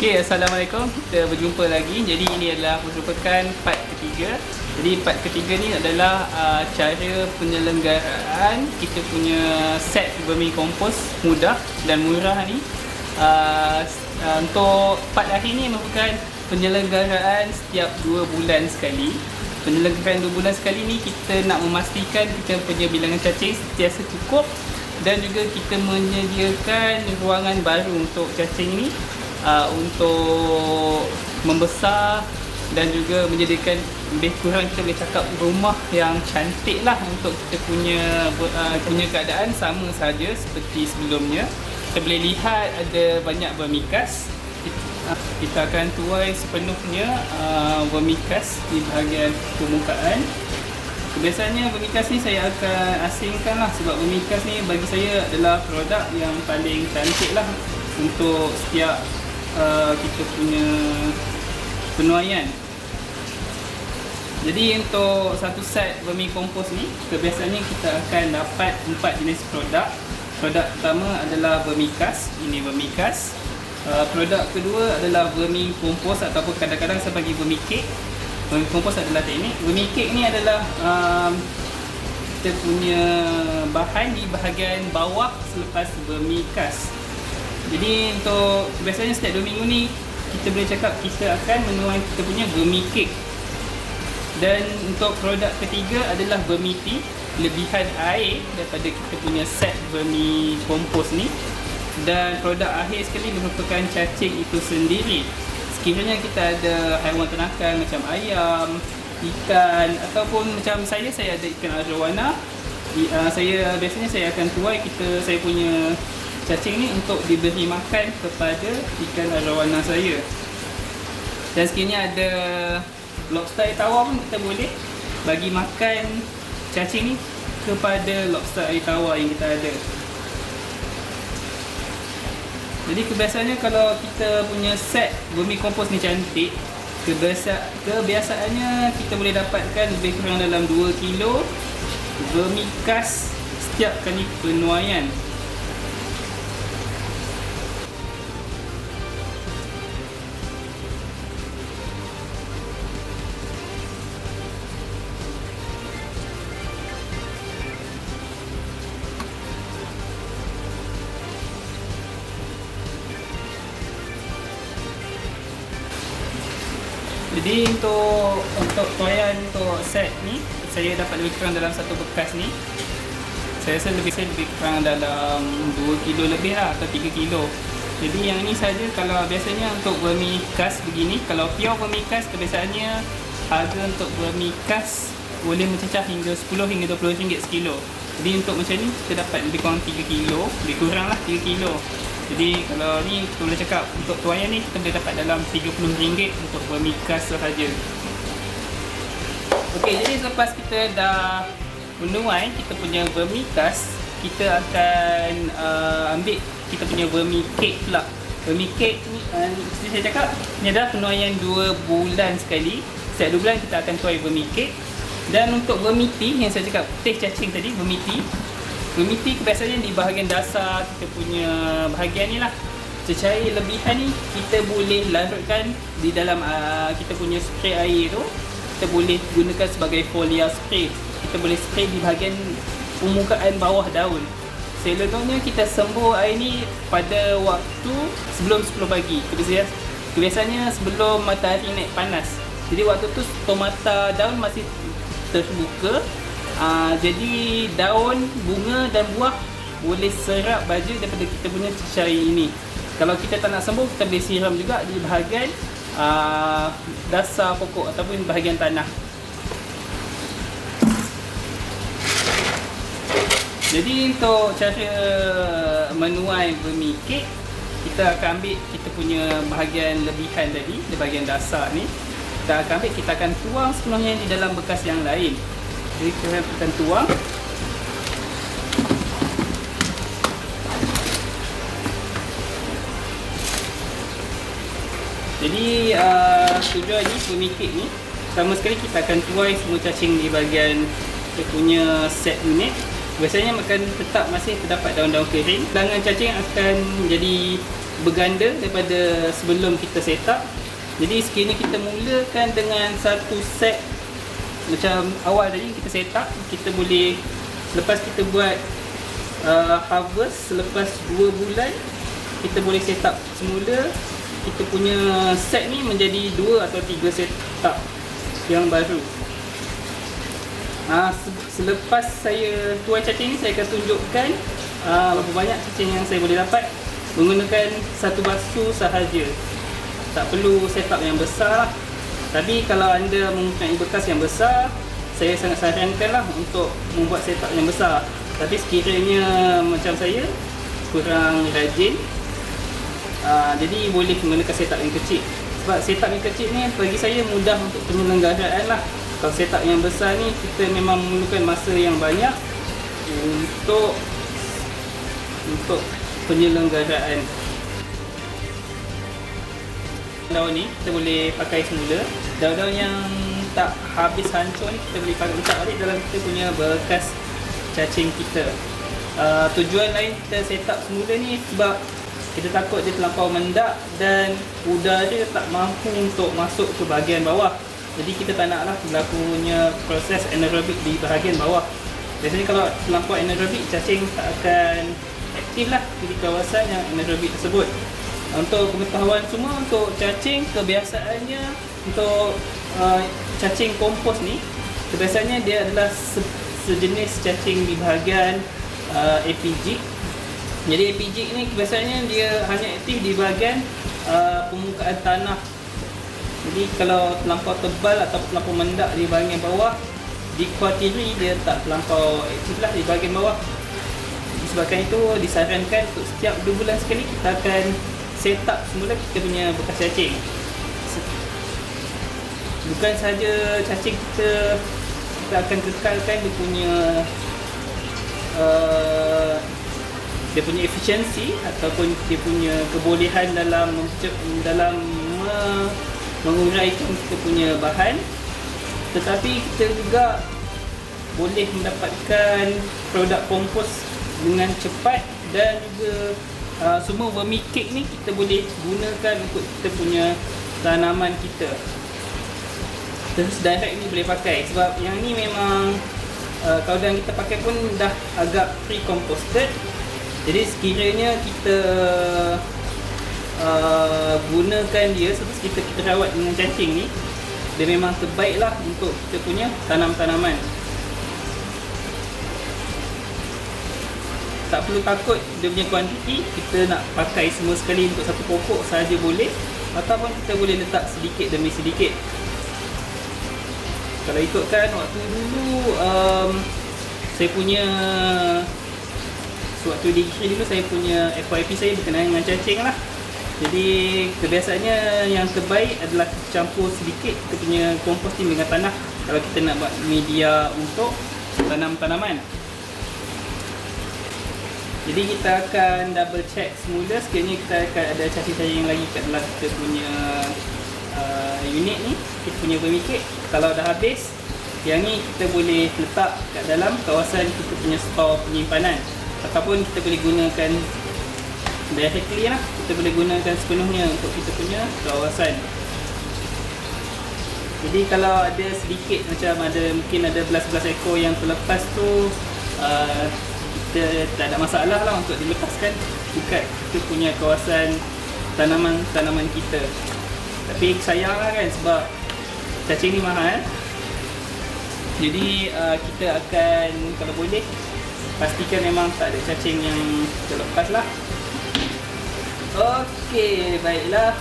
Okey, Assalamualaikum. Kita berjumpa lagi. Jadi ini adalah merupakan part ketiga. Jadi part ketiga ni adalah cara penyelenggaraan kita punya set vermicompost mudah dan murah ni. Untuk part akhir ni merupakan penyelenggaraan setiap 2 bulan sekali. Penyelenggaraan 2 bulan sekali ni kita nak memastikan kita punya bilangan cacing sentiasa cukup dan juga kita menyediakan ruangan baru untuk cacing ni untuk membesar dan juga menyediakan lebih kurang kita boleh cakap rumah yang cantik lah untuk kita punya keadaan sama saja seperti sebelumnya. Kita boleh lihat ada banyak vermicast. Kita akan tuai sepenuhnya vermicast di bahagian permukaan. Biasanya vermicast ni saya akan asingkan lah sebab vermicast ni bagi saya adalah produk yang paling cantik lah untuk setiap kita punya penuaian. Jadi untuk satu set vermicompost ni biasanya kita akan dapat 4 jenis produk. Produk pertama adalah vermicast. Ini vermicast. Produk kedua adalah vermicompost ataupun kadang-kadang saya bagi vermicake. Vermicompost adalah teknik. Vermicake ni adalah kita punya bahan di bahagian bawah selepas vermicast. Jadi untuk biasanya setiap 2 minggu ni kita boleh cakap kita akan menuai kita punya vermicake. Dan untuk produk ketiga adalah vermitea, lebihan air daripada kita punya set vermicompost ni. Dan produk akhir sekali merupakan cacing itu sendiri. Sekiranya kita ada haiwan ternakan macam ayam, ikan ataupun macam saya ada ikan arowana. Biasanya saya akan tuai saya punya cacing ni untuk diberi makan kepada ikan arowana saya. Dan sekiranya ada lobster air tawar pun kita boleh bagi makan cacing ni kepada lobster air tawar yang kita ada. Jadi kebiasaannya kalau kita punya set vermicompost ni cantik, kebiasaannya kita boleh dapatkan lebih kurang dalam 2 kilo vermicast setiap kali penuaian. Jadi untuk tuaian untuk set ni saya dapat lebih kurang dalam satu bekas ni. Saya rasa lebih kurang dalam 2 kilo lebih lah atau 3 kilo. Jadi yang ni saja. Kalau biasanya untuk vermicast begini, kalau pure vermicast kebiasaannya harga untuk vermicast boleh mencecah hingga 10 hingga 20 ringgit sekilo. Jadi untuk macam ni kita dapat lebih kurang 3 kilo, lebih kurang lah 3 kilo. Jadi kalau ni kita boleh cakap untuk tuaian ni kita boleh dapat dalam RM30 untuk vermicast sahaja. Okey, jadi selepas kita dah menuai kita punya vermicast, kita akan ambil kita punya vermicake pula. Vermicake ni seperti saya cakap, ni adalah penuaian 2 bulan sekali. Setiap 2 bulan kita akan tuai vermicake. Dan untuk vermitea yang saya cakap teh cacing tadi, vermitea kebiasaannya di bahagian dasar kita punya bahagian ni lah. Cecair lebihan ni kita boleh larutkan di dalam kita punya spray air tu. Kita boleh gunakan sebagai foliar spray. Kita boleh spray di bahagian permukaan bawah daun. Selebihnya kita sembur air ni pada waktu sebelum 10 pagi. Kebiasaannya sebelum matahari naik panas. Jadi waktu tu stomata daun masih terbuka. Jadi daun, bunga dan buah boleh serap baju daripada kita punya cecair ini. Kalau kita tak nak sembur, kita boleh siram juga di bahagian dasar pokok ataupun bahagian tanah. Jadi untuk cara menuai vermicake, kita akan ambil kita punya bahagian lebihan tadi, di bahagian dasar ni. Kita akan tuang sepenuhnya di dalam bekas yang lain. Jadi kita akan tuang. Jadi tujuan ni vermicake ni, pertama sekali kita akan tuai semua cacing di bahagian kita punya set unit. Biasanya akan tetap masih terdapat daun-daun kering. Bilangan cacing akan jadi berganda daripada sebelum kita set up. Jadi sekiranya kita mulakan dengan satu set macam awal tadi kita set up, kita boleh selepas kita buat harvest selepas 2 bulan, kita boleh set up semula. Kita punya set ni menjadi 2 atau 3 set up yang baru. Selepas saya tuai cacing ni, saya akan tunjukkan berapa banyak cacing yang saya boleh dapat menggunakan satu basuh sahaja. Tak perlu setup yang besar. Tapi kalau anda mempunyai bekas yang besar, saya sangat sarankanlah untuk membuat setup yang besar. Tapi sekiranya macam saya kurang rajin, jadi boleh menggunakan setup yang kecil. Sebab setup yang kecil ni bagi saya mudah untuk penyelenggaraan lah. Kalau setup yang besar ni, kita memang memerlukan masa yang banyak untuk penyelenggaraan. Daun ni kita boleh pakai semula. Daun-daun yang tak habis hancur ni kita boleh pakai letak balik dalam kita punya bekas cacing kita. Tujuan lain kita set up semula ni sebab kita takut dia terlampau mendak dan udara tak mampu untuk masuk ke bahagian bawah. Jadi kita tak naklah berlakunya proses anaerobik di bahagian bawah. Biasanya kalau terlampau anaerobik, cacing tak akan aktif lah di kawasan yang anaerobik tersebut. Untuk pengetahuan semua, untuk cacing kebiasaannya, untuk cacing kompos ni kebiasaannya dia adalah sejenis cacing di bahagian epigik. Jadi epigik ni kebiasaannya dia hanya aktif di bahagian permukaan tanah. Jadi kalau terlampau tebal atau terlampau mendak di bahagian bawah, dikhuatiri dia tak terlampau aktif lah di bahagian bawah. Disebabkan itu disarankan untuk setiap 2 bulan sekali kita akan set up semula kita punya bekas cacing. Bukan sahaja cacing kita akan kekalkan dia punya efisiensi ataupun dia punya kebolehan dalam menguraikan kita punya bahan, tetapi kita juga boleh mendapatkan produk kompos dengan cepat. Dan juga semua vermicake ni kita boleh gunakan untuk kita punya tanaman kita. Terus direct ni boleh pakai sebab yang ni memang kaudan kita pakai pun dah agak pre-composted. Jadi sekiranya kita gunakan dia setelah kita rawat dengan cacing ni, dia memang terbaik lah untuk kita punya tanam-tanaman. Tak perlu takut dia punya kuantiti, kita nak pakai semua sekali untuk satu pokok sahaja boleh, ataupun kita boleh letak sedikit demi sedikit. Kalau ikutkan waktu dulu saya punya sewaktu di Ikri dulu, saya punya FYP saya berkenaan dengan cacing lah. Jadi kebiasaannya yang terbaik adalah campur sedikit kita punya composting dengan tanah kalau kita nak buat media untuk tanam-tanaman. Jadi kita akan double check semula sekiranya kita akan ada cacing-cacing lagi kat dalam kita punya unit ni, kita punya vermicake. Kalau dah habis, yang ni kita boleh letak kat dalam kawasan kita punya store penyimpanan, ataupun kita boleh gunakan directly lah, kita boleh gunakan sepenuhnya untuk kita punya kawasan. Jadi kalau ada sedikit macam mungkin ada belas-belas ekor yang terlepas tu, kita tak ada masalah lah untuk dilepaskan dekat kita punya kawasan tanaman kita. Tapi sayang lah kan, sebab cacing ni mahal. Jadi kita akan, kalau boleh, pastikan memang tak ada cacing yang terlepas lah. Okey, baiklah.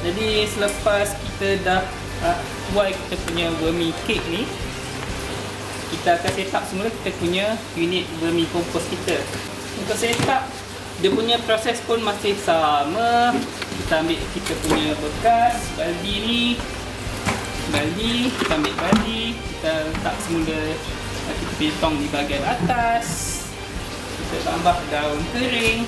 Jadi selepas kita dah tuai kita punya vermicake ni, kita akan set up semula kita punya unit vermicompost kita. Untuk set up, dia punya proses pun masih sama. Kita ambil kita punya bekas baldi ni, kita ambil baldi, kita letak semula kita punya tong di bahagian atas, kita tambah daun kering,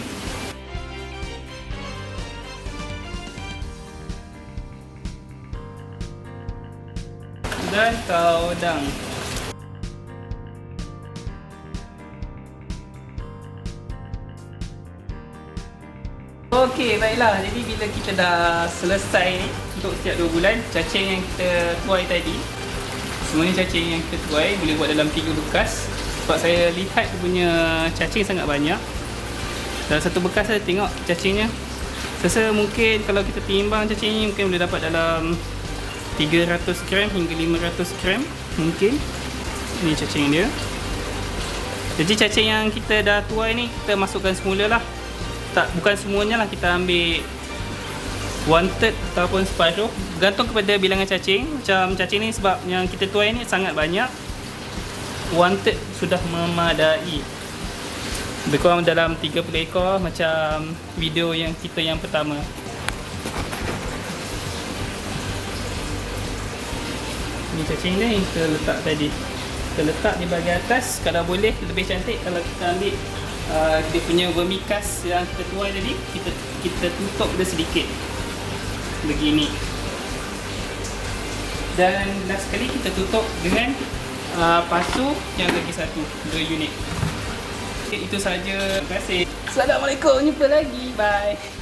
dan kaudang. Okey, baiklah. Jadi bila kita dah selesai ni untuk setiap 2 bulan, cacing yang kita tuai tadi, semuanya cacing yang kita tuai boleh buat dalam 3 bekas. Sebab saya lihat dia punya cacing sangat banyak. Dalam satu bekas saya tengok cacingnya. Saya mungkin kalau kita timbang cacing ni mungkin boleh dapat dalam 300 gram hingga 500 gram mungkin. Ini cacing dia. Jadi cacing yang kita dah tuai ni kita masukkan semula lah. Bukan semuanya lah, kita ambil 1/3 ataupun separuh, bergantung kepada bilangan cacing. Macam cacing ni sebab yang kita tuai ni sangat banyak, 1/3 sudah memadai. Lebih kurang dalam 30 ekor macam video yang kita yang pertama. Ni cacing ni yang kita letak tadi. Kita letak di bahagian atas. Kalau boleh lebih cantik kalau kita ambil dia punya vermikas yang kita tuai tadi, kita tutup dia sedikit begini. Dan last sekali kita tutup dengan pasu yang lagi satu, 2 unit. Okay, itu saja. Terima kasih. Assalamualaikum, jumpa lagi. Bye.